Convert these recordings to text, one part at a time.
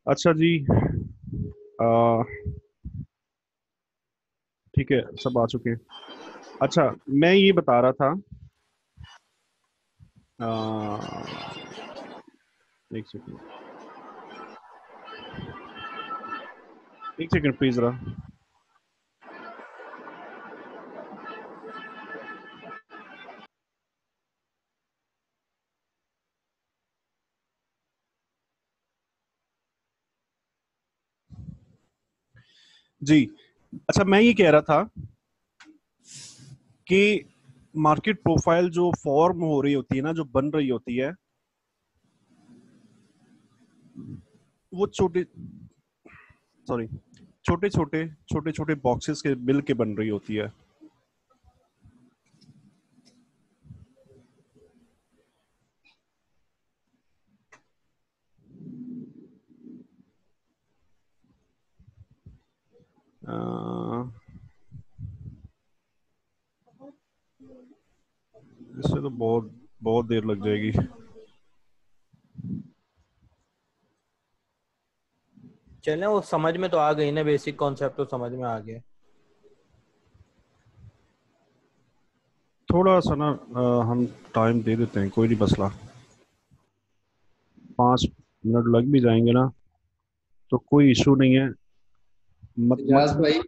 अच्छा जी। आ, ठीक है, सब आ चुके हैं। अच्छा, मैं ये बता रहा था। आ, एक सेकंड। एक सेकंड प्लीज जरा। जी। अच्छा, मैं ये कह रहा था कि मार्केट प्रोफाइल जो फॉर्म हो रही होती है ना, जो बन रही होती है, वो सॉरी छोटे छोटे बॉक्सेस के मिल के बन रही होती है। अ, इससे तो बहुत बहुत देर लग जाएगी। चले, वो समझ में तो आ गई ना, बेसिक कॉन्सेप्ट तो समझ में आ गया। थोड़ा सा ना हम टाइम दे देते हैं, कोई नहीं मसला। 5 मिनट लग भी जाएंगे ना, तो कोई इशू नहीं है। मत मत। एजाज भाई,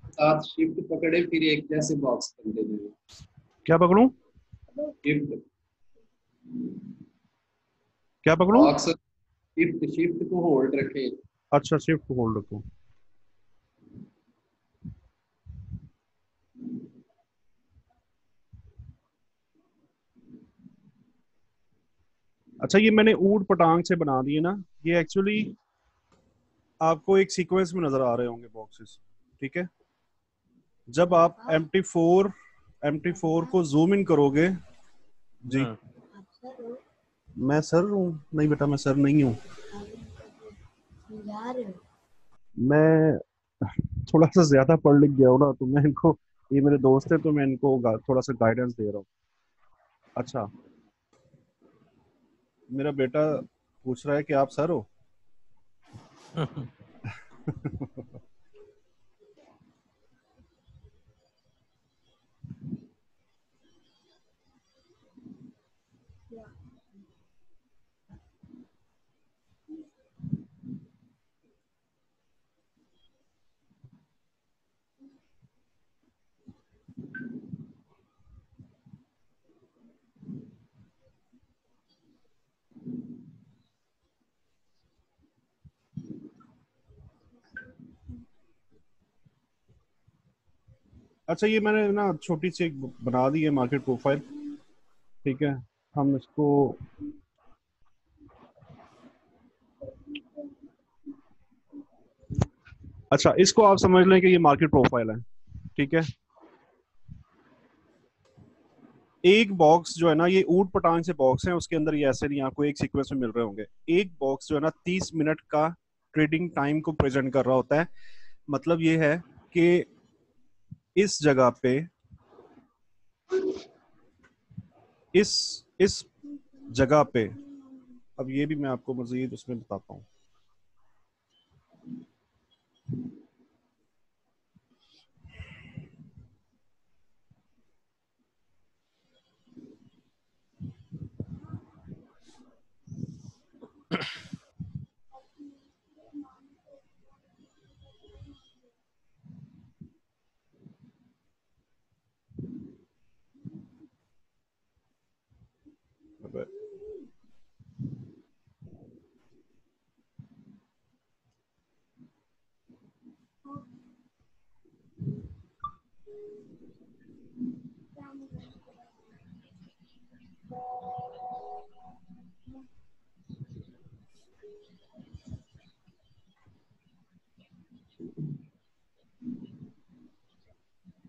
साथ शिफ्ट पकड़े फिर एक जैसे बॉक्स कर देंगे। क्या पकड़ूं? शिफ्ट क्या पकड़ूं? बॉक्स, शिफ्ट शिफ्ट को होल्ड रखे। अच्छा, शिफ्ट होल्ड रखूं। अच्छा, ये मैंने ऊट पटांग से बना दिए ना। ये एक्चुअली आपको एक सीक्वेंस में नजर आ रहे होंगे बॉक्सेस। ठीक है। जब आप एम टी फोर को जूम इन करोगे। जी। हम्म। मैं सर हूँ? नहीं बेटा, मैं सर नहीं हूँ। मैं थोड़ा सा ज्यादा पढ़ लिख गया हूँ ना, तो मैं इनको, ये मेरे दोस्त है तो मैं इनको थोड़ा सा गाइडेंस दे रहा हूँ। अच्छा, मेरा बेटा पूछ रहा है कि आप सर हो? अच्छा, ये मैंने ना छोटी सी एक बना दी है मार्केट प्रोफाइल। ठीक है। हम इसको, अच्छा इसको आप समझ लें कि ये मार्केट प्रोफाइल है। ठीक है। एक बॉक्स जो है ना, ये ऊट पटांग से बॉक्स है, उसके अंदर ये ऐसे नहीं आपको एक सीक्वेंस में मिल रहे होंगे। एक बॉक्स जो है ना 30 मिनट का ट्रेडिंग टाइम को प्रेजेंट कर रहा होता है। मतलब ये है कि इस जगह पे, इस इस जगह पे, अब ये भी मैं आपको मजीद उसमें बताता हूँ।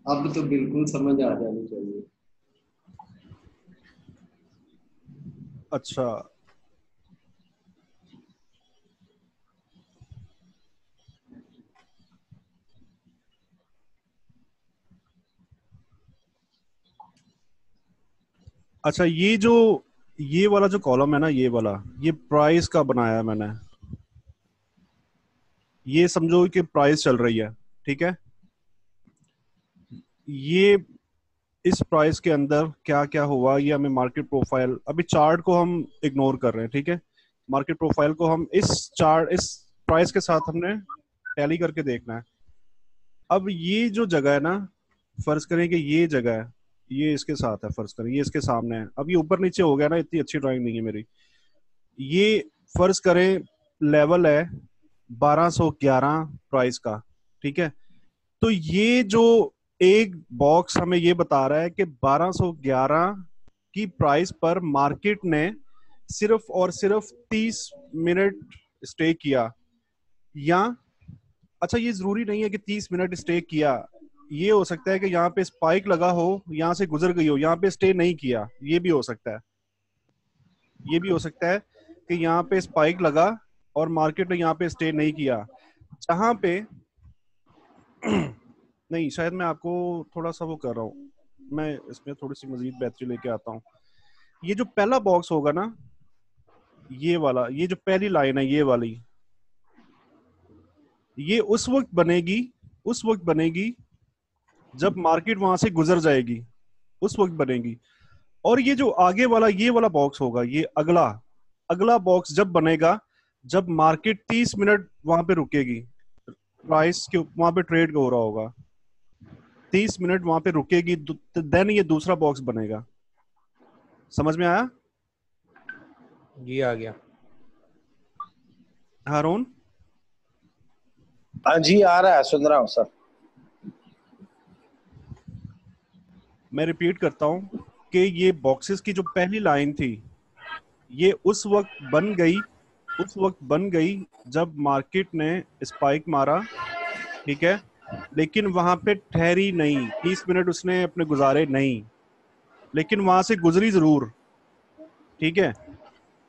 अब तो बिल्कुल समझ आ जानी चाहिए। अच्छा। अच्छा, ये वाला जो कॉलम है ना, ये वाला, ये प्राइस का बनाया है मैंने। ये समझो कि प्राइस चल रही है, ठीक है। ये इस प्राइस के अंदर क्या क्या हुआ ये हमें मार्केट प्रोफाइल, अभी चार्ट को हम इग्नोर कर रहे हैं, ठीक है। मार्केट प्रोफाइल को हम इस प्राइस के साथ हमने टैली करके देखना है। अब ये जो जगह है ना, फर्ज करें कि ये जगह है, ये इसके साथ है, फर्ज करें ये इसके सामने है। अब ये ऊपर नीचे हो गया ना, इतनी अच्छी ड्राइंग नहीं है मेरी। ये फर्ज करें लेवल है 1211 प्राइस का, ठीक है। तो ये जो एक बॉक्स हमें ये बता रहा है कि 1211 की प्राइस पर मार्केट ने सिर्फ और सिर्फ 30 मिनट स्टे किया। या अच्छा, ये जरूरी नहीं है कि 30 मिनट स्टे किया, ये हो सकता है कि यहाँ पे स्पाइक लगा हो, यहाँ से गुजर गई हो, यहाँ पे स्टे नहीं किया, ये भी हो सकता है। ये भी हो सकता है कि यहाँ पे स्पाइक लगा और मार्केट ने यहाँ पे स्टे नहीं किया, जहां पे नहीं, शायद मैं आपको थोड़ा सा वो कर रहा हूँ, मैं इसमें थोड़ी सी मजीद बेहतरी लेके आता हूँ। ये जो पहला बॉक्स होगा ना, ये वाला, ये जो पहली लाइन है ये वाली, ये उस वक्त बनेगी जब मार्केट वहां से गुजर जाएगी, उस वक्त बनेगी। और ये जो आगे वाला ये वाला बॉक्स होगा, ये अगला अगला बॉक्स जब बनेगा जब मार्केट 30 मिनट वहां पे रुकेगी, प्राइस के वहां पे ट्रेड हो रहा होगा, 30 मिनट वहां पे रुकेगी, देन ये दूसरा बॉक्स बनेगा। समझ में आया? जी आ गया। हारून? हाँ जी आ रहा है, सुन रहा हूँ सर। मैं रिपीट करता हूं कि ये बॉक्सेस की जो पहली लाइन थी, ये उस वक्त बन गई जब मार्केट ने स्पाइक मारा, ठीक है। लेकिन वहां पे ठहरी नहीं, 30 मिनट उसने अपने गुजारे नहीं, लेकिन वहां से गुजरी जरूर, ठीक है।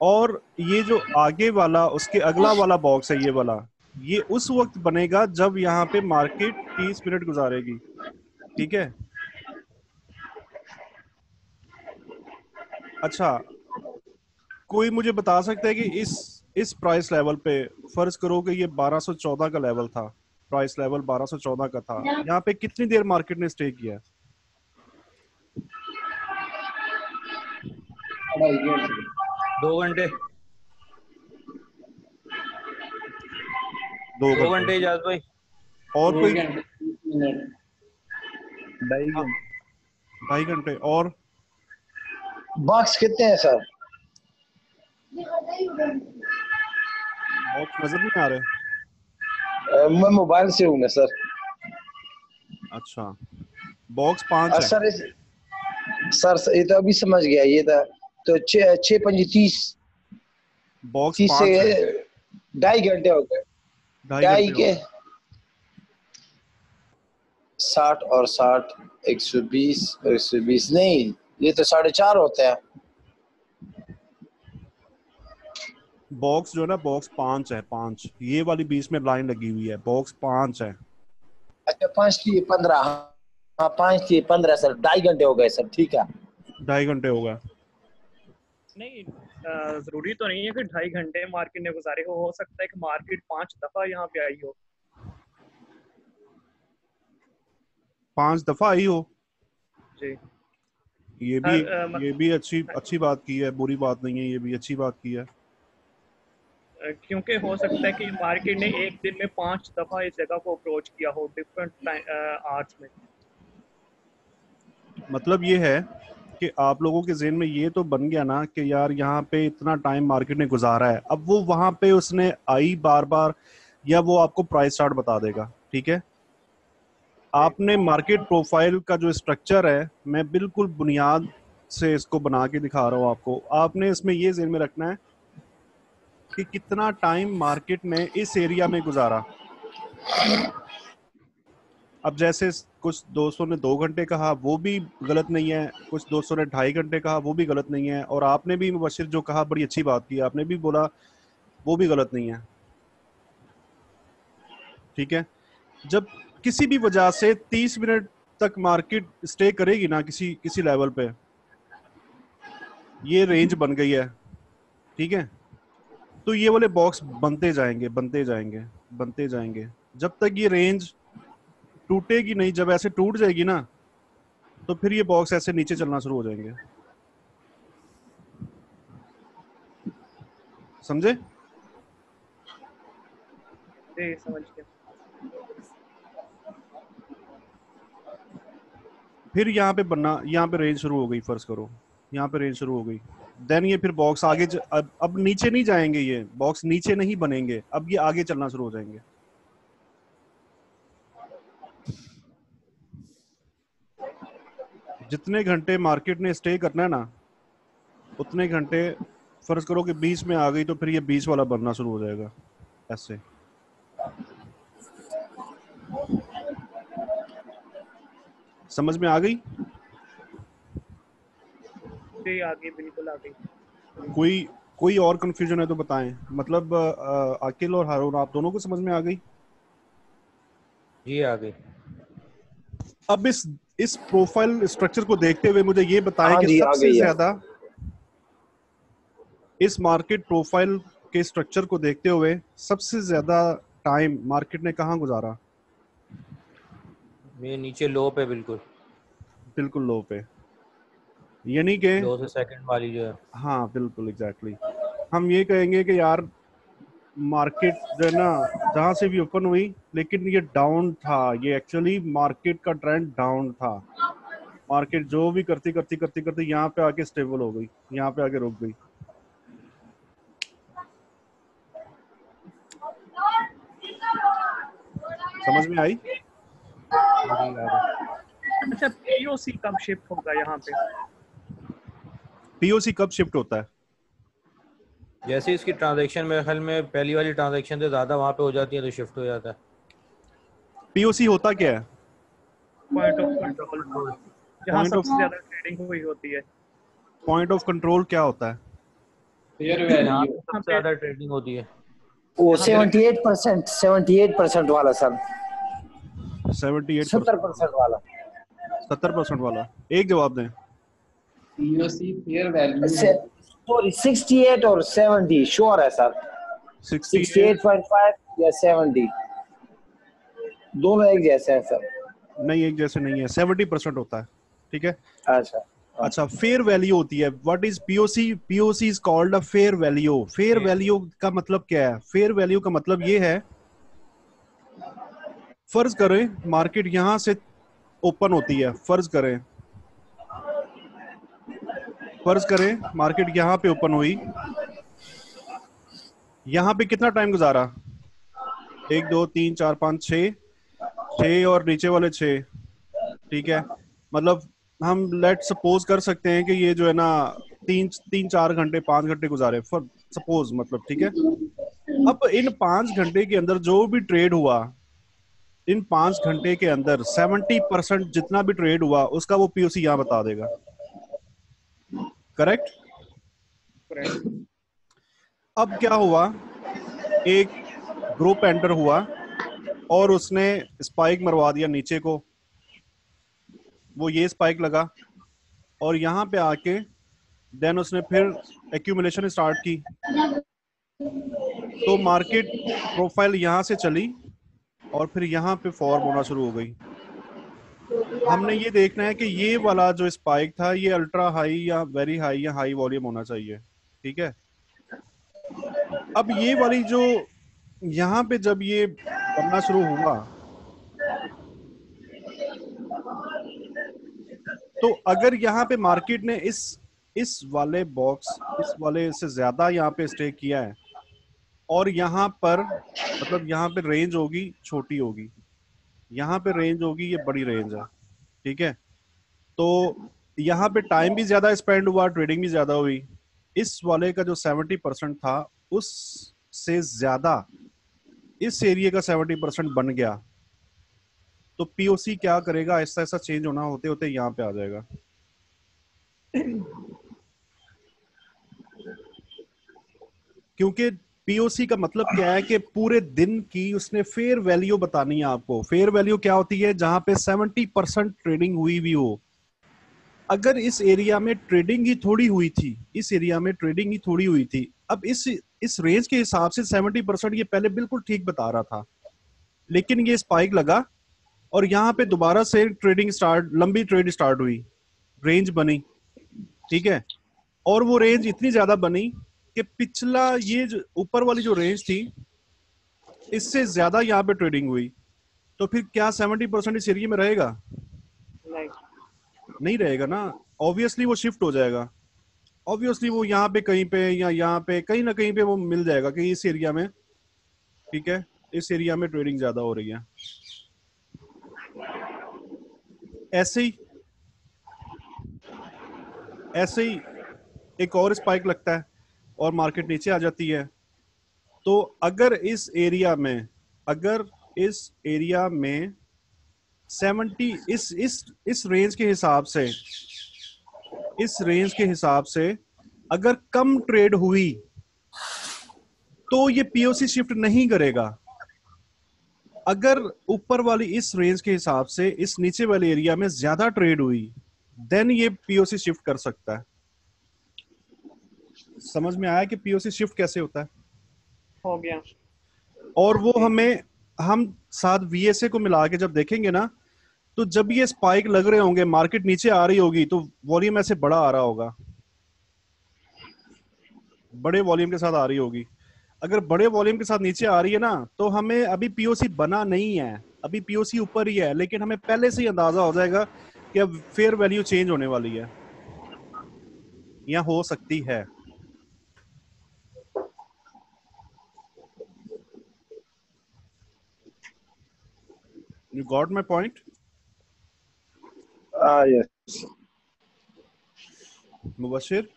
और ये जो आगे वाला उसके अगला वाला बॉक्स है, ये वाला, ये उस वक्त बनेगा जब यहाँ पे मार्केट 30 मिनट गुजारेगी, ठीक है। अच्छा, कोई मुझे बता सकता है कि इस प्राइस लेवल पे, फर्ज करो कि ये 1214 का लेवल था, प्राइस लेवल 1214 का था, यहाँ पे कितनी देर मार्केट ने स्टे किया? 2 घंटे। 2 2 घंटे। घंटे इजाज भाई। और कोई? 2 घंटे। 2.5 घंटे। और बॉक्स कितने हैं सर? बॉक्स नजर नहीं आ रहे? मैं मोबाइल से हूँ ना सर। अच्छा, बॉक्स 5 है। सर ये तो अभी समझ गया, ये तो 6 5 30, बॉक्स 30 से 5 है। 2.5 घंटे हो गए। 2.5 2.5 घंटे के 60 और 60 120 और 120 नहीं, ये तो 4.5 होते हैं। बॉक्स जो है ना, बॉक्स 5 है, 5, ये वाली बीच में लाइन लगी हुई है, बॉक्स 5 है। अच्छा 5 लिए 15, हाँ 5 लिए 15 सर, 2.5 घंटे हो गए सर, ठीक है। 2.5 घंटे होगा। नहीं, जरूरी तो नहीं है कि 2.5 घंटे मार्केट ने गुजारे हो सकता है कि मार्केट 5 दफा यहाँ पे आई हो। 5 दफा आई हो? जी। ये भी अच्छी बात की है, बुरी बात नहीं है, ये भी अच्छी बात की है। क्योंकि हो सकता है कि मार्केट ने एक दिन में 5 दफा इस जगह को अप्रोच किया हो डिफरेंट आवर्स में। मतलब ये है कि आप लोगों के ज़हन में ये तो बन गया ना कि यार यहाँ पे इतना टाइम मार्केट ने गुजारा है, अब वो वहां पे उसने आई बार बार, या वो आपको प्राइस चार्ट बता देगा, ठीक है। आपने मार्केट प्रोफाइल का जो स्ट्रक्चर है, मैं बिल्कुल बुनियाद से इसको बना के दिखा रहा हूँ आपको, आपने इसमें ये ज़हन में रखना है कि कितना टाइम मार्केट ने इस एरिया में गुजारा। अब जैसे कुछ दोस्तों ने 2 घंटे कहा, वो भी गलत नहीं है, कुछ दोस्तों ने 2.5 घंटे कहा, वो भी गलत नहीं है, और आपने भी मुबशिर जो कहा बड़ी अच्छी बात की, आपने भी बोला, वो भी गलत नहीं है, ठीक है। जब किसी भी वजह से 30 मिनट तक मार्केट स्टे करेगी ना किसी लेवल पे, ये रेंज बन गई है, ठीक है। तो ये वाले बॉक्स बनते जाएंगे बनते जाएंगे बनते जाएंगे जब तक ये रेंज टूटेगी नहीं। जब ऐसे टूट जाएगी ना तो फिर ये बॉक्स ऐसे नीचे चलना शुरू हो जाएंगे। समझे? जी समझ गया। फिर यहाँ पे बनना, यहाँ पे रेंज शुरू हो गई, फर्ज करो यहाँ पे रेंज शुरू हो गई, देन ये फिर बॉक्स आगे अब नीचे नहीं जाएंगे, ये बॉक्स नीचे नहीं बनेंगे, अब ये आगे चलना शुरू हो जाएंगे। जितने घंटे मार्केट ने स्टे करना है ना उतने घंटे, फर्ज करो कि 20 में आ गई तो फिर ये 20 वाला बनना शुरू हो जाएगा ऐसे। समझ में आ गई? जी आ गई, बिल्कुल आ गई। कोई और कंफ्यूजन है तो बताएं। मतलब आकिल और हारून आप दोनों को समझ में आ गई? जी आ गई। अब इस प्रोफाइल स्ट्रक्चर को देखते हुए मुझे ये बताएं कि जी, आ सबसे गई है। ज्यादा इस मार्केट प्रोफाइल के स्ट्रक्चर को देखते हुए सबसे ज्यादा टाइम मार्केट ने कहाँ गुजारा? ये नीचे लो पे, बिल्कुल लो पे, यानी कि लो से सेकंड वाली जो है। हाँ बिल्कुल एग्जैक्टली। हम ये कहेंगे कि यार मार्केट जो है ना जहाँ से भी ओपन हुई लेकिन ये डाउन था, ये एक्चुअली मार्केट का ट्रेंड डाउन था। मार्केट जो भी करती करती करती करती यहाँ पे आके स्टेबल हो गई, यहाँ पे आके रुक गई। समझ में आई? अच्छा पीओसी कब शिफ्ट होगा यहाँ पे? पीओसी कब शिफ्ट होता है? जैसे इसकी ट्रांजैक्शन मेरे ख्याल में पहली वाली ट्रांजैक्शन से ज्यादा वहाँ पे हो जाती है तो शिफ्ट हो जाता है। पीओसी होता क्या है? पॉइंट ऑफ कंट्रोल, जहाँ सबसे ज्यादा ट्रेडिंग हुई होती है। पॉइंट ऑफ कंट्रोल क्या होता है? फेयर यहाँ वैल्यू। पे सबसे ज्यादा ट्रेडिंग होती है। वो 78% वाला सर, 78%, 70% वाला। 70% वाला। एक जवाब दें। POC fair value. सॉरी 68 और 70 श्योर है सर। 68.5 या 70 दोनों एक जैसे हैं सर। नहीं एक जैसे नहीं है, 70% होता है। ठीक है अच्छा फेयर वैल्यू होती है। What is POC? POC is called a fair value. Fair value का मतलब क्या है? फेयर वैल्यू का मतलब ये है, फर्ज करें मार्केट यहां से ओपन होती है, फर्ज करें मार्केट यहां पे ओपन हुई, यहां पे कितना टाइम गुजारा? 1 2 3 4 5 6 और नीचे वाले 6। ठीक है, मतलब हम लेट सपोज कर सकते हैं कि ये जो है ना 3 4 घंटे 5 घंटे गुजारे फॉर सपोज, मतलब ठीक है। अब इन 5 घंटे के अंदर जो भी ट्रेड हुआ, इन 5 घंटे के अंदर 70% जितना भी ट्रेड हुआ उसका वो पीओसी यहां बता देगा। करेक्ट? अब क्या हुआ, एक ग्रुप एंटर हुआ और उसने स्पाइक मरवा दिया नीचे को, वो ये स्पाइक लगा और यहाँ पे आके देन उसने फिर एक्यूमुलेशन स्टार्ट की, तो मार्केट प्रोफाइल यहाँ से चली और फिर यहाँ पे फॉर्म होना शुरू हो गई। हमने ये देखना है कि ये वाला जो स्पाइक था ये अल्ट्रा हाई या वेरी हाई या हाई वॉल्यूम होना चाहिए। ठीक है, अब ये वाली जो यहाँ पे जब ये बनना शुरू हुआ तो अगर यहाँ पे मार्केट ने इस वाले बॉक्स, इस वाले से ज्यादा यहाँ पे स्टे किया है और यहाँ पर मतलब यहाँ पे रेंज होगी छोटी होगी, यहाँ पे रेंज होगी ये बड़ी रेंज है। ठीक है, तो यहाँ पे टाइम भी ज्यादा स्पेंड हुआ, ट्रेडिंग भी ज्यादा हुई। इस वाले का जो 70% था उस से ज्यादा इस एरिया का 70% बन गया, तो पीओसी क्या करेगा, ऐसा ऐसा चेंज होना होते होते यहाँ पे आ जाएगा। क्योंकि पीओसी का मतलब क्या है कि पूरे दिन की उसने फेयर वैल्यू बतानी है आपको। फेयर वैल्यू क्या होती है? जहां पे 70% ट्रेडिंग हुई भी हो। अगर इस एरिया में ट्रेडिंग ही थोड़ी हुई थी, इस एरिया में ट्रेडिंग ही थोड़ी हुई थी, अब इस रेंज के हिसाब से 70% ये पहले बिल्कुल ठीक बता रहा था, लेकिन ये स्पाइक लगा और यहाँ पे दोबारा से ट्रेडिंग स्टार्ट, लंबी ट्रेड स्टार्ट हुई, रेंज बनी, ठीक है, और वो रेंज इतनी ज्यादा बनी कि पिछला ये जो ऊपर वाली जो रेंज थी इससे ज्यादा यहाँ पे ट्रेडिंग हुई। तो फिर क्या 70% इस एरिया में रहेगा? नहीं नहीं रहेगा ना, ऑब्वियसली वो शिफ्ट हो जाएगा, ऑब्वियसली वो यहाँ पे कहीं पे या यहाँ पे कहीं ना कहीं पे वो मिल जाएगा कि इस एरिया में, ठीक है, इस एरिया में ट्रेडिंग ज्यादा हो रही है। ऐसे ही एक और स्पाइक लगता है और मार्केट नीचे आ जाती है। तो अगर इस एरिया में 70 इस रेंज के हिसाब से, इस रेंज के हिसाब से अगर कम ट्रेड हुई तो ये पीओसी शिफ्ट नहीं करेगा। अगर ऊपर वाली इस रेंज के हिसाब से इस नीचे वाले एरिया में ज्यादा ट्रेड हुई देन ये पीओसी शिफ्ट कर सकता है। समझ में आया कि पीओसी शिफ्ट कैसे होता है? हो गया। और वो हम साथ वीएसए को मिला के जब देखेंगे ना, तो जब ये स्पाइक लग रहे होंगे, मार्केट नीचे आ रही होगी, तो वॉल्यूम ऐसे बड़ा आ रहा होगा, बड़े वॉल्यूम के साथ आ रही होगी। अगर बड़े वॉल्यूम के साथ नीचे आ रही है ना, तो हमें अभी पीओसी बना नहीं है, अभी पीओसी ऊपर ही है, लेकिन हमें पहले से ही अंदाजा हो जाएगा कि अब फेयर वैल्यू चेंज होने वाली है या हो सकती है। You got my point? Yes. Mubashir,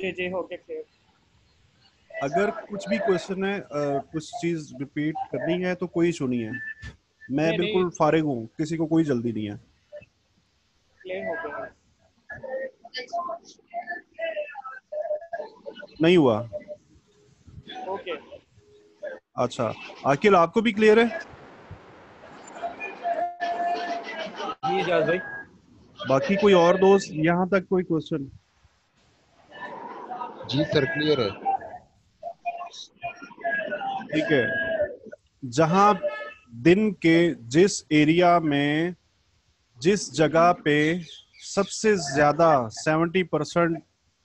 जी हो गया क्लियर। अगर कुछ भी क्वेश्चन है, कुछ चीज रिपीट करनी है तो कोई इशू नहीं है, मैं नहीं, बिल्कुल फारिग हूँ, किसी को कोई जल्दी नहीं है। क्लियर हो गया। नहीं हुआ? ओके। अच्छा, आखिर आपको भी क्लियर है? जी इजाज भाई। बाकी कोई और दोस्त यहाँ तक कोई क्वेश्चन? जी सर क्लियर है। ठीक है, जहां दिन के जिस एरिया में, जिस जगह पे सबसे ज्यादा 70%,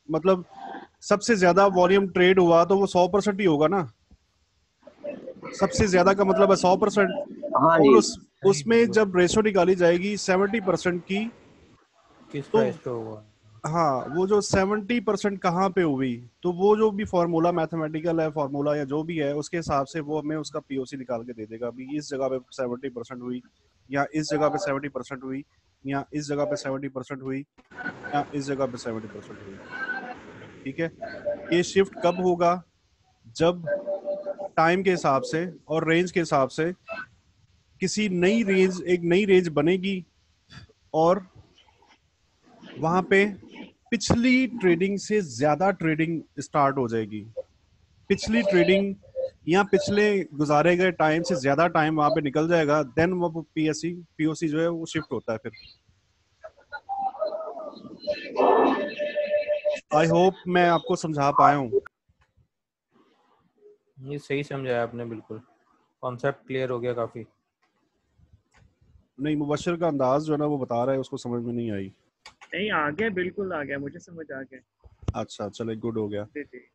मतलब सबसे ज्यादा वॉल्यूम ट्रेड हुआ, तो वो 100% ही होगा ना। सबसे ज्यादा का मतलब है 100%। हाँ और जी। उसमें जब रेशो निकाली जाएगी 70% की, किस तो प्राइस पे होगा? हाँ, वो जो 70% कहाँ पे हुई, तो वो जो भी फॉर्मूला मैथमेटिकल है, फॉर्मूला या जो भी है, उसके हिसाब से वो हमें उसका पीओसी निकाल के दे देगा। अभी इस जगह पे 70% हुई, या इस जगह पे 70% हुई, या इस जगह पे 70% हुई, या इस जगह पे 70% हुई। ठीक है, ये शिफ्ट कब होगा? जब टाइम के हिसाब से और रेंज के हिसाब से किसी नई रेंज, एक नई रेंज बनेगी और वहां पे पिछली ट्रेडिंग से ज्यादा ट्रेडिंग स्टार्ट हो जाएगी। पिछली ट्रेडिंग या पिछले गुजारे गए टाइम से ज्यादा टाइम वहां पे निकल जाएगा, देन वो पीओसी जो है वो शिफ्ट होता है। फिर आई होप मैं आपको समझा पाया हूँ। ये सही समझाया आपने, बिल्कुल कॉन्सेप्ट क्लियर हो गया काफी। नहीं, मुबशिर का अंदाज जो है ना वो बता रहा है, उसको समझ में नहीं आई। नहीं आ गया, बिल्कुल आ गया, मुझे समझ आ गया। अच्छा चले, गुड हो गया। जी जी।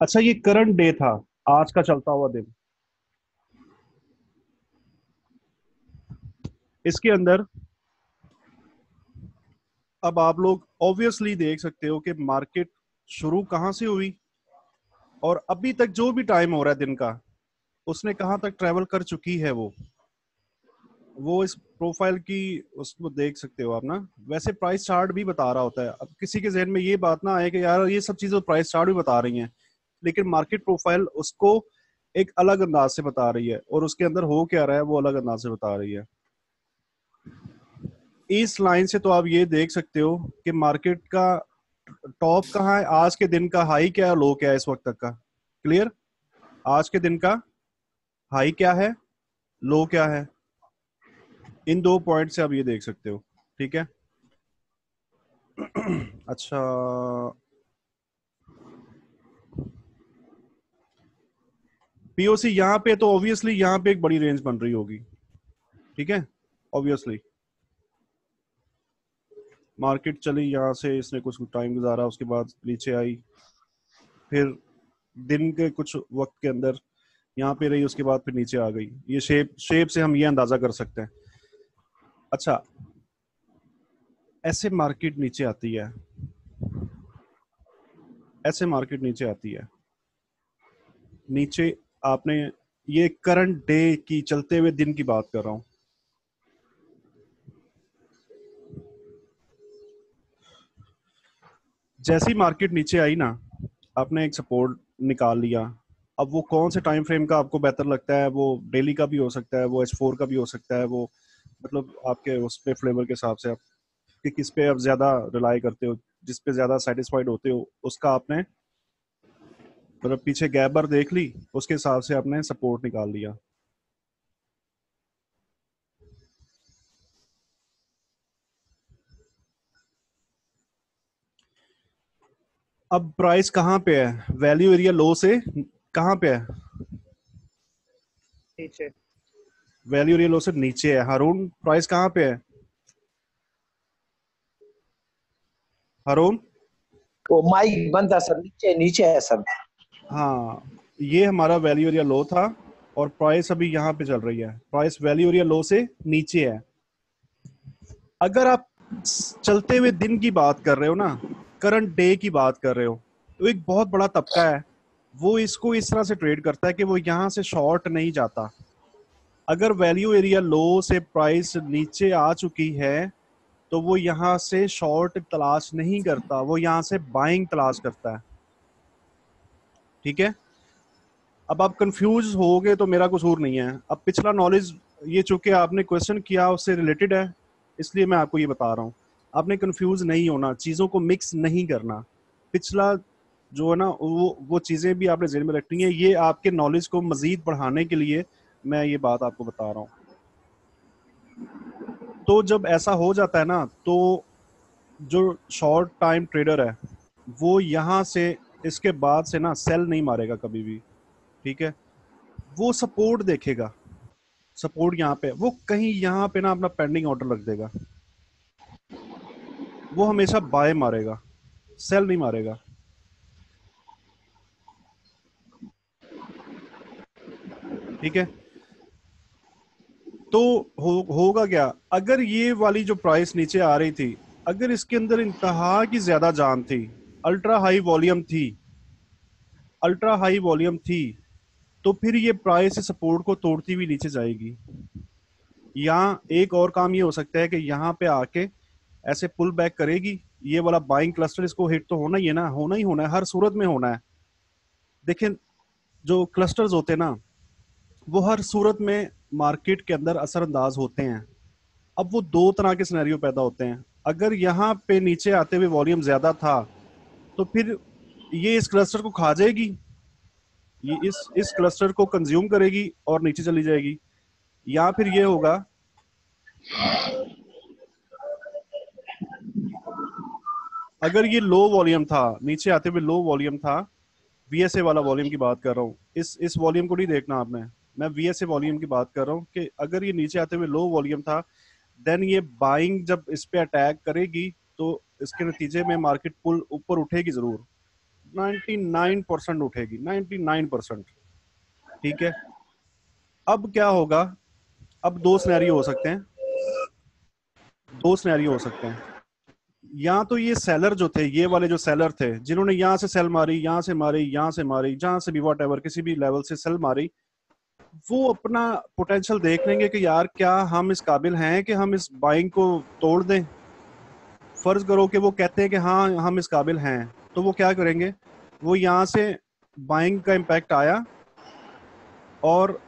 अच्छा, ये करंट डे था, आज का चलता हुआ दिन। इसके अंदर अब आप लोग ऑब्वियसली देख सकते हो कि मार्केट शुरू कहाँ से हुई और अभी तक जो भी टाइम हो रहा है दिन का, उसने कहाँ तक ट्रेवल कर चुकी है। वो इस प्रोफाइल की उसको देख सकते हो आप ना। वैसे प्राइस चार्ट भी बता रहा होता है। अब किसी के जहन में ये बात ना आए कि यार ये सब चीजें प्राइस चार्ट भी बता रही हैं, लेकिन मार्केट प्रोफाइल उसको एक अलग अंदाज से बता रही है और उसके अंदर हो क्या रहा है वो अलग अंदाज से बता रही है। इस लाइन से तो आप ये देख सकते हो कि मार्केट का टॉप कहाँ है, आज के दिन का हाई क्या है, लो क्या है इस वक्त तक का। क्लियर? आज के दिन का हाई क्या है, लो क्या है, इन 2 पॉइंट से आप ये देख सकते हो। ठीक है। अच्छा, पीओसी यहाँ पे तो ऑब्वियसली यहाँ पे एक बड़ी रेंज बन रही होगी। ठीक है, ऑब्वियसली मार्केट चली यहाँ से, इसने कुछ टाइम गुजारा, उसके बाद नीचे आई, फिर दिन के कुछ वक्त के अंदर यहाँ पे रही, उसके बाद फिर नीचे आ गई। ये शेप से हम ये अंदाजा कर सकते हैं। अच्छा, ऐसे मार्केट नीचे आती है, ऐसे मार्केट नीचे आती है। नीचे आपने, ये करंट डे की चलते हुए दिन की बात कर रहा हूं। जैसी मार्केट नीचे आई ना, आपने एक सपोर्ट निकाल लिया। अब वो कौन से टाइम फ्रेम का आपको बेहतर लगता है, वो डेली का भी हो सकता है, वो H4 का भी हो सकता है, वो मतलब आपके उस पे फ्लेवर के हिसाब से आप कि किस पे आप ज्यादा रिलाई करते हो, जिस पे ज्यादा सेटिस्फाइड होते हो, उसका आपने मतलब पीछे गैप बार देख ली, उसके हिसाब से आपने सपोर्ट निकाल लिया। अब प्राइस कहाँ पे है, वैल्यू एरिया लो से कहाँ पे है, नीचे। वैल्यू एरिया लो से नीचे है। हारून, प्राइस कहाँ पे है हारून? वो माइक बंद था सर, नीचे नीचे है सर। हाँ, ये हमारा वैल्यू एरिया लो था और प्राइस अभी यहाँ पे चल रही है। प्राइस वैल्यू एरिया लो से नीचे है। अगर आप चलते हुए दिन की बात कर रहे हो ना, करंट डे की बात कर रहे हो, तो एक बहुत बड़ा तबका है वो इसको इस तरह से ट्रेड करता है कि वो यहाँ से शॉर्ट नहीं जाता। अगर वैल्यू एरिया लो से प्राइस नीचे आ चुकी है तो वो यहाँ से शॉर्ट तलाश नहीं करता, वो यहाँ से बाइंग तलाश करता है। ठीक है। अब आप कंफ्यूज होगे तो मेरा कसूर नहीं है। अब पिछला नॉलेज ये चूंकि आपने क्वेश्चन किया उससे रिलेटेड है, इसलिए मैं आपको ये बता रहा हूँ। आपने कंफ्यूज नहीं होना, चीज़ों को मिक्स नहीं करना। पिछला जो है ना वो चीज़ें भी आपने ज़हन में रखनी है। ये आपके नॉलेज को मज़ीद बढ़ाने के लिए मैं ये बात आपको बता रहा हूँ। तो जब ऐसा हो जाता है ना, तो जो शॉर्ट टाइम ट्रेडर है वो यहाँ से इसके बाद से ना सेल नहीं मारेगा कभी भी। ठीक है। वो सपोर्ट देखेगा, सपोर्ट यहाँ पे, वो कहीं यहाँ पे ना अपना पेंडिंग ऑर्डर रख देगा। वो हमेशा बाय मारेगा, सेल नहीं मारेगा। ठीक है। तो होगा क्या, अगर ये वाली जो प्राइस नीचे आ रही थी, अगर इसके अंदर इंतहा की ज्यादा जान थी, अल्ट्रा हाई वॉल्यूम थी, अल्ट्रा हाई वॉल्यूम थी, तो फिर ये प्राइस सपोर्ट को तोड़ती हुई नीचे जाएगी। या एक और काम ये हो सकता है कि यहाँ पे आके ऐसे पुल बैक करेगी। ये वाला बाइंग क्लस्टर इसको हिट तो होना ही है ना, होना ही होना है, हर सूरत में होना है। देखिए, जो क्लस्टर्स होते हैं ना, वो हर सूरत में मार्केट के अंदर असरअंदाज होते हैं। अब वो 2 तरह के सिनेरियो पैदा होते हैं। अगर यहाँ पे नीचे आते हुए वॉल्यूम ज्यादा था तो फिर ये इस क्लस्टर को खा जाएगी, ये इस क्लस्टर को कंज्यूम करेगी और नीचे चली जाएगी। या फिर ये होगा, अगर ये लो वॉल्यूम था, नीचे आते हुए लो वॉल्यूम था, वीएसए वाला वॉल्यूम की बात कर रहा हूँ, इस वॉल्यूम को नहीं देखना आपने, मैं वीएसए वॉल्यूम की बात कर रहा हूँ कि अगर ये नीचे आते हुए लो वॉल्यूम था, देन ये बाइंग जब इस पे अटैक करेगी तो इसके नतीजे में मार्केट पुल ऊपर उठेगी जरूर, 99% उठेगी, 99%। ठीक है। अब क्या होगा, अब 2 सिनेरियो हो सकते हैं, 2 सिनेरियो हो सकते हैं। यहाँ तो ये सेलर जो थे, ये वाले जो सेलर थे जिन्होंने यहाँ से सेल मारी, यहाँ से मारी, यहाँ से मारी, जहां से भी वॉट किसी भी लेवल से सेल मारी, वो अपना पोटेंशियल देख लेंगे कि यार क्या हम इस काबिल हैं कि हम इस बाइंग को तोड़ दें। फर्ज करो कि वो कहते हैं कि हाँ हम इस काबिल हैं, तो वो क्या करेंगे, वो यहाँ से बाइंग का इम्पैक्ट आया और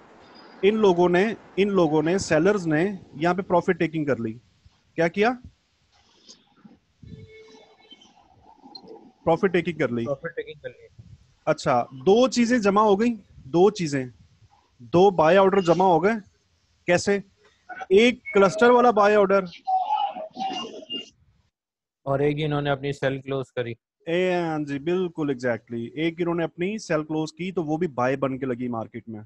इन लोगों ने सेलर्स ने यहाँ पे प्रॉफिट टेकिंग कर ली। क्या किया, प्रॉफिट टेकिंग कर ली। अच्छा, दो चीजें जमा हो गई, दो बाय ऑर्डर जमा हो गए। कैसे, एक क्लस्टर वाला बाय ऑर्डर और एक इन्होंने अपनी सेल क्लोज करी। हाँ जी, बिल्कुल एग्जैक्टली, एक इन्होंने अपनी सेल क्लोज की तो वो भी बाय बन के लगी मार्केट में।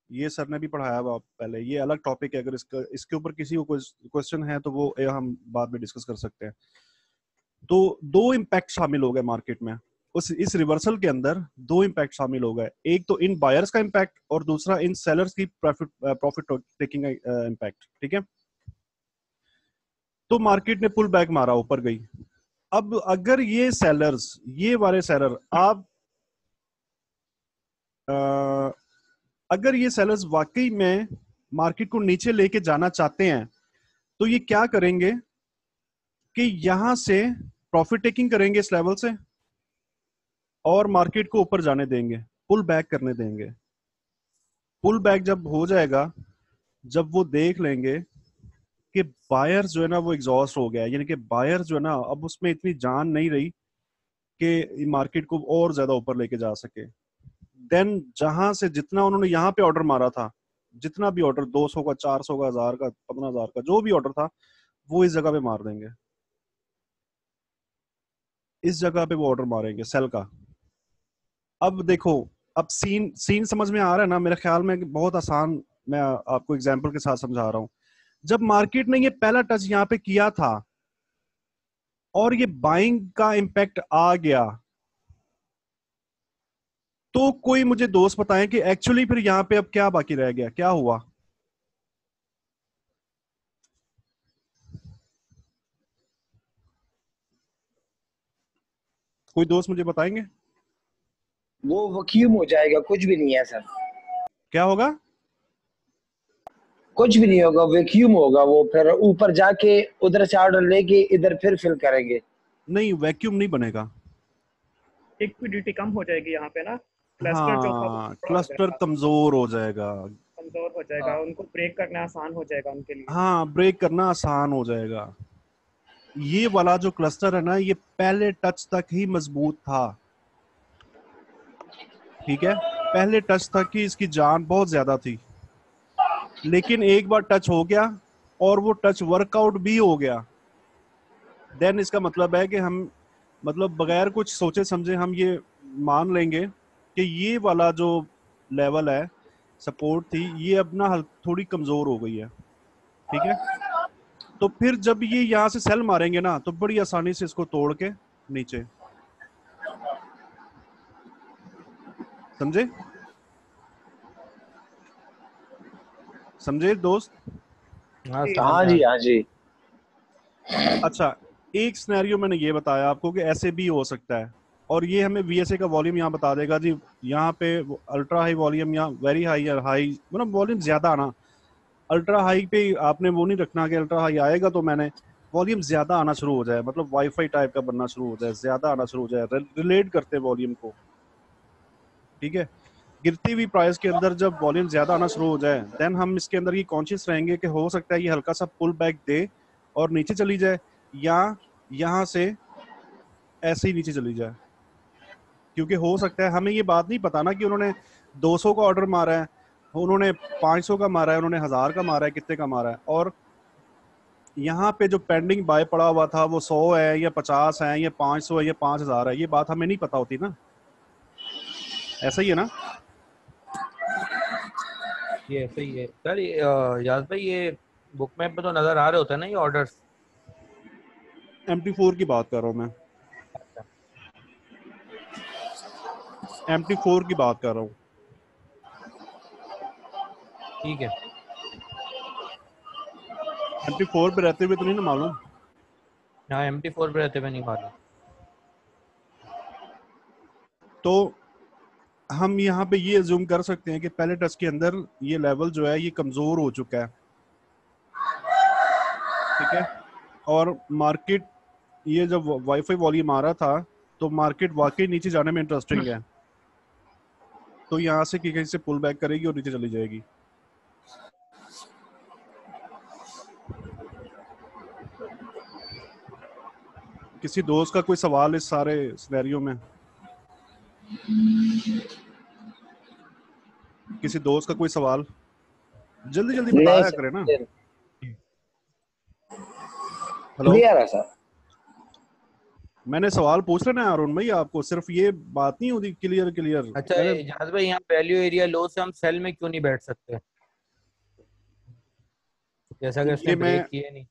ये सर ने भी पढ़ाया हुआ पहले, ये अलग टॉपिक है, अगर इसके ऊपर किसी को क्वेश्चन है तो वो हम बाद में डिस्कस कर सकते हैं। तो दो इम्पैक्ट शामिल हो गए मार्केट में, इस रिवर्सल के अंदर दो इम्पैक्ट शामिल हो गए, एक तो इन बायर्स का इम्पैक्ट और दूसरा इन सेलर्स की प्रॉफिट टेकिंग इम्पैक्ट। ठीक है, तो मार्केट ने पुल बैक मारा, ऊपर गई। अब अगर ये सेलर्स, ये वाले सेलर, आप अगर ये सेलर्स वाकई में मार्केट को नीचे लेके जाना चाहते हैं तो ये क्या करेंगे कि यहां से प्रॉफिट टेकिंग करेंगे इस लेवल से और मार्केट को ऊपर जाने देंगे, पुल बैक करने देंगे। पुल बैक जब हो जाएगा, जब वो देख लेंगे कि बायर्स जो है ना वो एग्जॉस्ट हो गया, यानी कि बायर्स जो है ना अब उसमें इतनी जान नहीं रही कि मार्केट को और ज्यादा ऊपर लेके जा सके, देन जहां से जितना उन्होंने यहाँ पे ऑर्डर मारा था, जितना भी ऑर्डर 200 का, 400 का, 1000 का, 15,000 का, जो भी ऑर्डर था वो इस जगह पे मार देंगे, इस जगह पे वो ऑर्डर मारेंगे सेल का। अब देखो, अब सीन समझ में आ रहा है ना, मेरे ख्याल में बहुत आसान, मैं आपको एग्जांपल के साथ समझा रहा हूं। जब मार्केट ने ये पहला टच यहाँ पे किया था और ये बाइंग का इम्पैक्ट आ गया, तो कोई मुझे दोस्त बताएं कि एक्चुअली फिर यहाँ पे अब क्या बाकी रह गया, क्या हुआ। कोई दोस्त मुझे बताएंगे। वो वैक्यूम हो जाएगा, कुछ भी नहीं है सर। क्या होगा, कुछ भी नहीं होगा, वैक्यूम होगा, वो फिर ऊपर जाके उधर से ऑर्डर लेके इधर फिर फिल करेंगे। नहीं, वैक्यूम नहीं बनेगा, लिक्विडिटी कम हो जाएगी यहाँ पे ना, क्लस्टर जो था हाँ क्लस्टर कमजोर हो जाएगा, उनको ब्रेक करना आसान हो जाएगा उनके लिए। हाँ ब्रेक करना आसान हो जाएगा। ये वाला जो क्लस्टर है ना, ये पहले टच तक ही मजबूत था, ठीक है, पहले टच तक ही इसकी जान बहुत ज्यादा थी, लेकिन एक बार टच हो गया और वो टच वर्कआउट भी हो गया, देन इसका मतलब है कि हम, मतलब बगैर कुछ सोचे समझे हम ये मान लेंगे कि ये वाला जो लेवल है, सपोर्ट थी, ये अब ना थोड़ी कमजोर हो गई है। ठीक है, तो फिर जब ये यहाँ से सेल मारेंगे ना तो बड़ी आसानी से इसको तोड़ के नीचे, समझे, समझे दोस्त। हाँ जी, हाँ जी। अच्छा, एक सिनेरियो मैंने ये बताया आपको कि ऐसे भी हो सकता है, और ये हमें वीएसए का वॉल्यूम यहाँ बता देगा जी, यहाँ पे अल्ट्रा हाई वॉल्यूम या वेरी हाई या हाई, मतलब वॉल्यूम ज्यादा आना। अल्ट्रा हाई पे आपने वो नहीं रखना कि अल्ट्रा हाई आएगा तो मैंने वॉल्यूम ज्यादा आना शुरू हो जाए, मतलब वाईफाई टाइप का बनना शुरू हो जाए, ज्यादा आना शुरू हो जाए, रिलेट करते वॉल्यूम को। ठीक है, गिरती हुई प्राइस के अंदर जब वॉल्यूम ज्यादा आना शुरू हो जाए, देन हम इसके अंदर ये कॉन्शियस रहेंगे कि हो सकता है ये हल्का सा पुल बैक दे और नीचे चली जाए, या यहाँ से ऐसे ही नीचे चली जाए, क्योंकि हो सकता है, हमें ये बात नहीं पता ना कि उन्होंने 200 का ऑर्डर मारा है, उन्होंने 500 का मारा है, उन्होंने 1000 का मारा है, कितने का मारा है, और यहाँ पे जो पेंडिंग बाय पड़ा हुआ था वो 100 है या 50 है या 500 है या 5000 है, ये बात हमें नहीं पता होती ना, ऐसा ही है ना। ये सही है सर। याद भाई, ये बुक मैप में तो नजर आ रहे होते हैं ना ये ऑर्डर्स। MT4 की बात कर रहा हूँ मैं, MT4 की बात कर रहा हूँ। ठीक है, MT4 पे रहते हुए तो नहीं ना मालूम। हाँ MT4 पे रहते हुए नहीं मालूम। तो हम यहाँ पे ये अज्यूम कर सकते हैं कि पहले टेस्ट के अंदर ये लेवल जो है ये कमजोर हो चुका है, ठीक है। और मार्केट ये जब वाईफाई वॉल्यूम आ रहा था तो मार्केट वाकई नीचे जाने में इंटरेस्टिंग है, तो यहाँ से कहीं से पुल बैक करेगी और नीचे चली जाएगी। किसी दोस्त का कोई सवाल इस सारे सिनेरियो में? किसी दोस्त का कोई सवाल? जल्दी जल्दी नहीं बताया सर, करे ना। हेलो, क्लियर है सर। मैंने सवाल पूछ लेना है अरुण भाई आपको, सिर्फ ये बात नहीं होती क्लियर क्लियर। अच्छा इजाज भाई, यहाँ वैल्यू एरिया लो से हम सेल में क्यों नहीं बैठ सकते, जैसा कि उसने ब्रेक किए नहीं?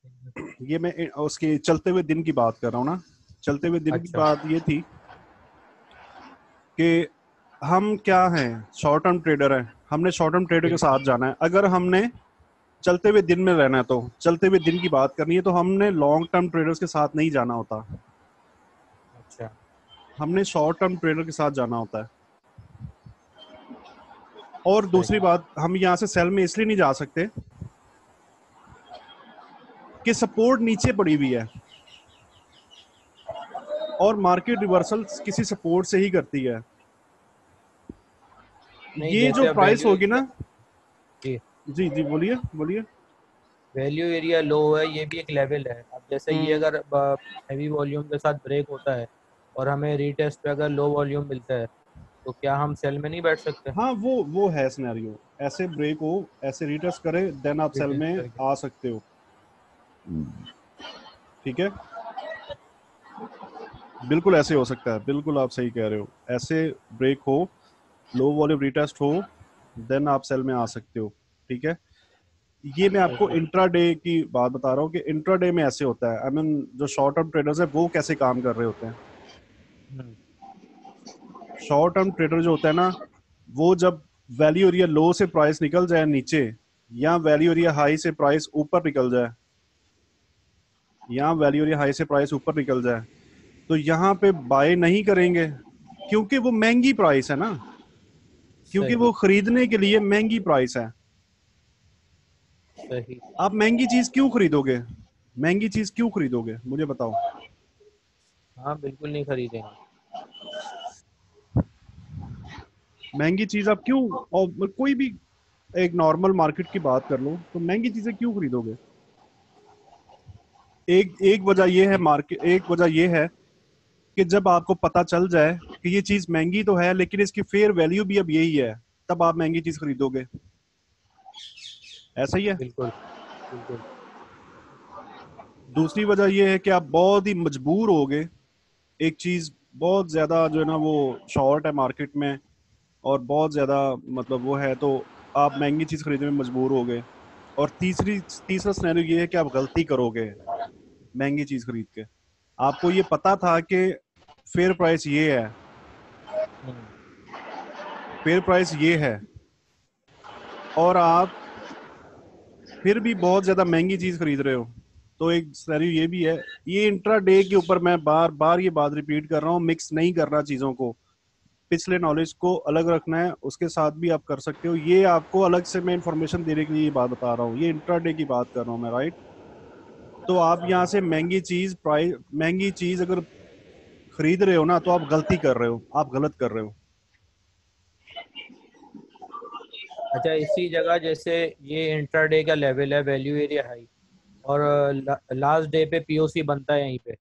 ये मैं उसके चलते हुए दिन की बात कर रहा हूँ ना। चलते हुए दिन की बात ये थी कि हम क्या हैं, शॉर्ट टर्म ट्रेडर हैं, हमने शॉर्ट टर्म ट्रेडर के साथ जाना है। अगर हमने चलते हुए दिन में रहना है तो चलते हुए दिन की बात करनी है तो हमने लॉन्ग टर्म ट्रेडर्स के साथ नहीं जाना होता। अच्छा, हमने शॉर्ट टर्म ट्रेडर के साथ जाना होता है। और दूसरी बात, हम यहाँ से सेल में इसलिए नहीं जा सकते कि सपोर्ट नीचे पड़ी हुई है और मार्केट रिवर्सल किसी सपोर्ट से ही करती है। ये जो प्राइस होगी ना, जी जी बोलिए बोलिए। वैल्यू एरिया लो है, ये भी एक लेवल है। अब जैसे ये अगर हैवी वॉल्यूम के साथ ब्रेक होता है और हमें रीटेस्ट पे अगर लो वॉल्यूम मिलता है तो क्या हम सेल में नहीं बैठ सकते? हाँ वो है सिनेरियो, ऐसे ब्रेक हो, ऐसे रीटेस्ट करे, देन आप सेल में आ सकते हो, ठीक है। बिल्कुल ऐसे हो सकता है, बिल्कुल आप सही कह रहे हो। ऐसे ब्रेक हो, लो वॉल्यूम रीटेस्ट हो, देन आप सेल में आ सकते हो, ठीक है। ये मैं आपको इंट्राडे की बात बता रहा हूँ कि इंट्राडे में ऐसे होता है। आई मीन जो शॉर्ट टर्म ट्रेडर्स है वो कैसे काम कर रहे होते हैं। शॉर्ट टर्म ट्रेडर जो होता है ना, वो जब वैल्यू एरिया लो से प्राइस निकल जाए नीचे, या वैल्यू एरिया हाई से प्राइस ऊपर निकल जाए, या वैल्यू एरिया हाई से प्राइस ऊपर निकल जाए, तो यहाँ पे बाय नहीं करेंगे क्योंकि वो महंगी प्राइस है ना, क्योंकि वो खरीदने के लिए महंगी प्राइस है। सही। आप महंगी चीज क्यों खरीदोगे, महंगी चीज क्यों खरीदोगे मुझे बताओ। हाँ बिल्कुल नहीं खरीदेंगे महंगी चीज आप क्यों, और कोई भी एक नॉर्मल मार्केट की बात कर लो तो महंगी चीजें क्यों खरीदोगे। एक वजह ये है मार्केट, एक वजह ये है कि जब आपको पता चल जाए कि ये चीज महंगी तो है लेकिन इसकी फेयर वैल्यू भी अब यही है, तब आप महंगी चीज खरीदोगे। ऐसा ही है। बिल्कुल बिल्कुल। दूसरी वजह ये है कि आप बहुत ही मजबूर होगे, एक चीज बहुत ज्यादा जो है ना वो शॉर्ट है मार्केट में और बहुत ज्यादा मतलब वो है, तो आप महंगी चीज खरीदने में मजबूर होगे। और तीसरा सिनेरियो ये है कि आप गलती करोगे महंगी चीज खरीद के। आपको ये पता था कि फेयर प्राइस ये है, फेयर प्राइस ये है, और आप फिर भी बहुत ज्यादा महंगी चीज खरीद रहे हो। तो एक सिनेरियो ये भी है। ये इंट्राडे के ऊपर मैं बार बार ये बात रिपीट कर रहा हूँ, मिक्स नहीं करना चीजों को, पिछले नॉलेज को अलग रखना है, उसके साथ भी आप कर सकते हो। ये आपको अलग से मैं इंफॉर्मेशन देने के लिए ये बात बता रहा हूँ, ये इंट्राडे की बात कर रहा हूँ मैं, राइट। तो आप यहाँ से महंगी चीज अगर खरीद रहे हो ना तो आप गलती कर रहे हो, आप गलत कर रहे हो। अच्छा, इसी जगह जैसे ये इंट्राडे का लेवल है वैल्यू एरिया हाई, और लास्ट डे पे पीओसी बनता है यहीं पे,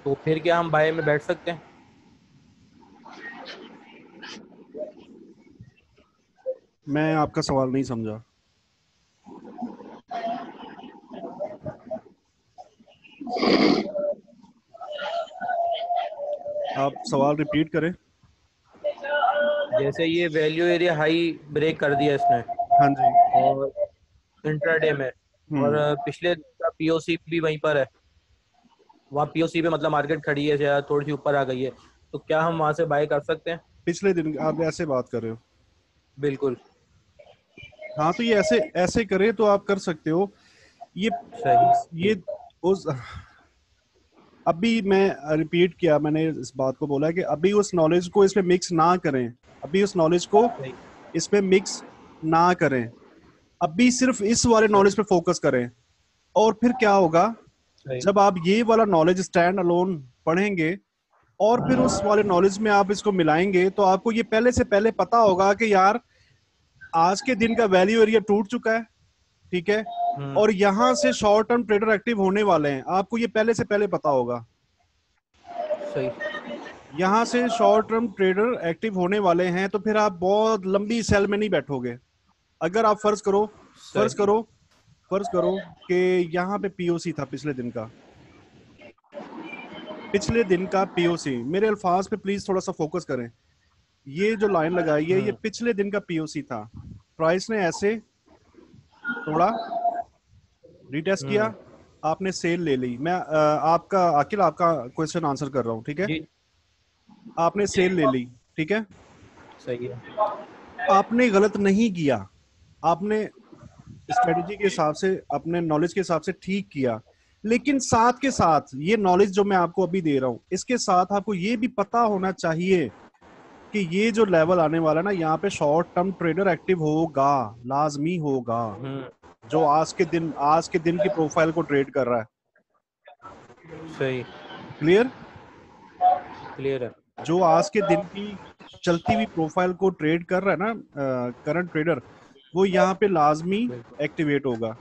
तो फिर क्या हम बाय में बैठ सकते हैं? मैं आपका सवाल नहीं समझा। आप सवाल रिपीट करें। जैसे ये वैल्यू एरिया हाई ब्रेक कर दिया इसने, हाँ जी। और इंट्राडे में, और पिछले का पीओसी भी वहीं पर है, वहाँ पीओसी पे मतलब मार्केट खड़ी है या थोड़ी सी ऊपर आ गई है, तो क्या हम वहां से बाय कर सकते हैं? पिछले दिन आप ऐसे बात कर रहे हो? बिल्कुल। हाँ तो ये ऐसे ऐसे करे तो आप कर सकते हो। ये सही। ये उस अभी मैं रिपीट किया, मैंने इस बात को बोला कि अभी उस नॉलेज को इसमें मिक्स ना करें, अभी उस नॉलेज को सही इसमें मिक्स ना करें, अभी सिर्फ इस वाले नॉलेज पे फोकस करें। और फिर क्या होगा, सही। जब आप ये वाला नॉलेज स्टैंड अलोन पढ़ेंगे और फिर उस वाले नॉलेज में आप इसको मिलाएंगे, तो आपको ये पहले से पहले पता होगा कि यार आज के दिन का वैल्यू एरिया टूट चुका है, ठीक है, और यहां से शॉर्ट टर्म ट्रेडर एक्टिव होने वाले हैं, आपको ये पहले से पहले पता होगा। सही। यहां से शॉर्ट टर्म ट्रेडर एक्टिव होने वाले हैं, तो फिर आप बहुत लंबी सेल में नहीं बैठोगे। अगर आप फर्ज करो फर्ज करो कि यहाँ पे पीओसी था पिछले दिन का पीओसी, मेरे अल्फाज पे प्लीज थोड़ा सा फोकस करें। ये जो लाइन लगाई है ये पिछले दिन का पीओसी था, प्राइस ने ऐसे थोड़ा रिटेस्ट किया, आपने सेल ले ली। मैं आपका अखिल आपका क्वेश्चन आंसर कर रहा हूँ, ठीक है। जी आपने सेल ले ली, ठीक है, सही है। आपने गलत नहीं किया, आपने स्ट्रेटेजी के हिसाब से अपने नॉलेज के हिसाब से ठीक किया, लेकिन साथ के साथ ये नॉलेज जो मैं आपको अभी दे रहा हूं, इसके साथ आपको ये भी पता होना चाहिए कि ये जो लेवल आने वाला है ना, यहाँ पे शॉर्ट टर्म ट्रेडर एक्टिव होगा, लाजमी होगा, जो आज के दिन की प्रोफाइल को ट्रेड कर रहा है। सही। क्लियर है। जो आज के दिन की चलती हुई प्रोफाइल को ट्रेड कर रहा है ना करंट ट्रेडर, वो यहाँ पे लाजमी एक्टिवेट होगा।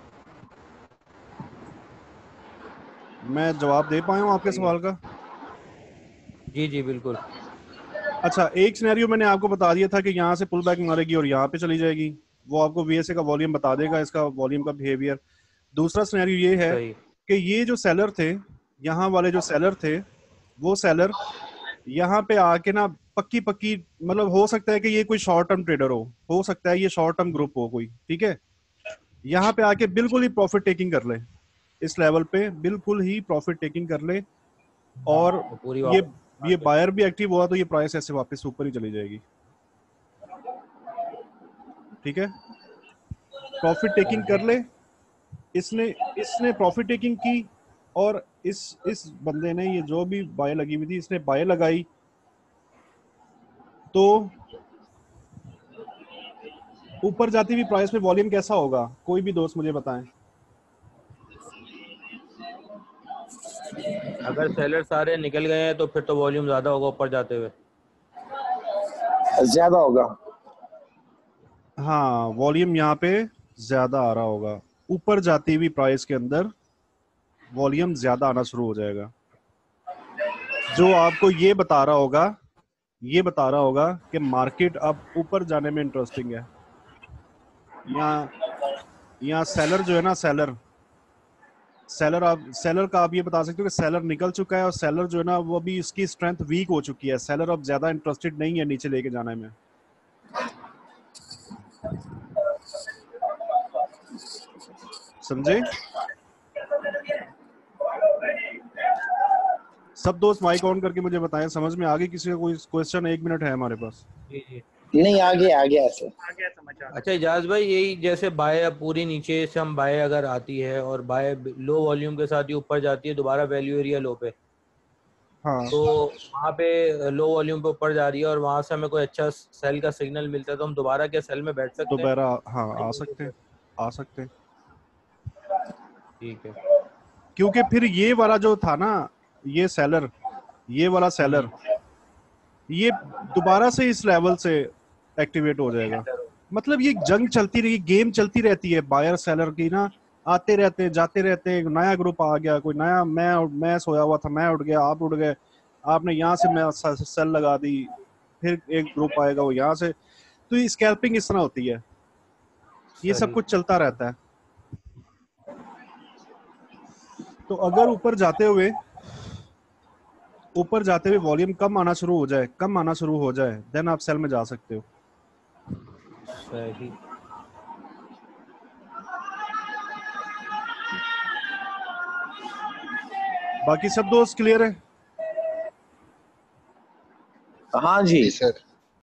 मैं जवाब दे पाया हूँ आपके सवाल का? जी जी बिल्कुल। अच्छा, एक सिनेरियो मैंने आपको बता दिया था कि यहाँ से पुल बैक मारेगी और यहाँ पे चली जाएगी, वो आपको वीएसए का वॉल्यूम बता देगा, इसका वॉल्यूम का बिहेवियर। दूसरा सिनेरियो ये है कि ये जो सेलर थे, यहाँ वाले जो सेलर थे, वो सेलर यहाँ पे आके ना पक्की पक्की, मतलब हो सकता है कि ये कोई शॉर्ट टर्म ट्रेडर हो सकता है ये शॉर्ट टर्म ग्रुप हो कोई, ठीक है, यहाँ पे आके बिल्कुल ही प्रॉफिट टेकिंग कर ले, इस लेवल पे बिल्कुल ही प्रॉफिट टेकिंग कर ले, और ये बायर भी एक्टिव हुआ तो ये प्राइस ऐसे वापस ऊपर ही चली जाएगी, ठीक है। प्रॉफिट टेकिंग कर ले, इसने प्रॉफिट टेकिंग की, और इस बंदे ने, ये जो भी बाय लगी हुई थी, इसने बाय लगाई, तो ऊपर जाती हुई प्राइस में वॉल्यूम कैसा होगा, कोई भी दोस्त मुझे बताएं। अगर सेलर सारे निकल गए हैं तो फिर तो वॉल्यूम ज्यादा होगा ऊपर जाते हुए, ज्यादा होगा। हाँ, वॉल्यूम यहाँ पे ज्यादा आ रहा होगा, ऊपर जाती हुई प्राइस के अंदर वॉल्यूम ज्यादा आना शुरू हो जाएगा, जो आपको ये बता रहा होगा कि मार्केट अब ऊपर जाने में इंटरेस्टिंग है। यहाँ सेलर जो है ना, सेलर का आप ये बता सकते हो कि सेलर निकल चुका है, और सेलर जो है ना वो अभी इसकी स्ट्रेंथ वीक हो चुकी है, सेलर अब ज्यादा इंटरेस्टेड नहीं है नीचे लेके जाने में। समझे? सब दोस्त माइक ऑन करके मुझे बताएं, समझ में आ गई किसी का कोई क्वेश्चन? 1 मिनट है हमारे पास। जी जी नहीं, आ गया ऐसे। अच्छा इजाज भाई, यही जैसे बाय पूरी नीचे से हम बाय अगर आती है और बाय लो वॉल्यूम के साथ ही ऊपर जाती है दोबारा वैल्यू एरिया लो पे, हाँ, तो वहाँ पे लो वॉल्यूम पे ऊपर जा रही है और वहाँ से हमें कोई अच्छा सेल का सिग्नल मिलता है, तो हम दोबारा क्या सेल में बैठ सकते हैं? दोबारा हाँ आ सकते हैं। ठीक है। क्योंकि फिर ये वाला जो था ना, ये वाला सेलर ये दोबारा से इस लेवल से एक्टिवेट हो जाएगा। मतलब ये जंग चलती रही, गेम चलती रहती है बायर सेलर की ना, आते रहते हैं जाते रहते हैं, नया ग्रुप आ गया, कोई नया, मैं सोया हुआ था, मैं उठ गया, आप उठ गए, आपने यहाँ से मैं सेल लगा दी, फिर एक ग्रुप आएगा वो यहाँ से, तो ये स्कैल्पिंग इस तरह होती है, ये सब कुछ चलता रहता है। तो अगर ऊपर जाते हुए वॉल्यूम कम आना शुरू हो जाए देन आप सेल में जा सकते हो। सही। बाकी सब दोस्त क्लियर है? हाँ जी सर।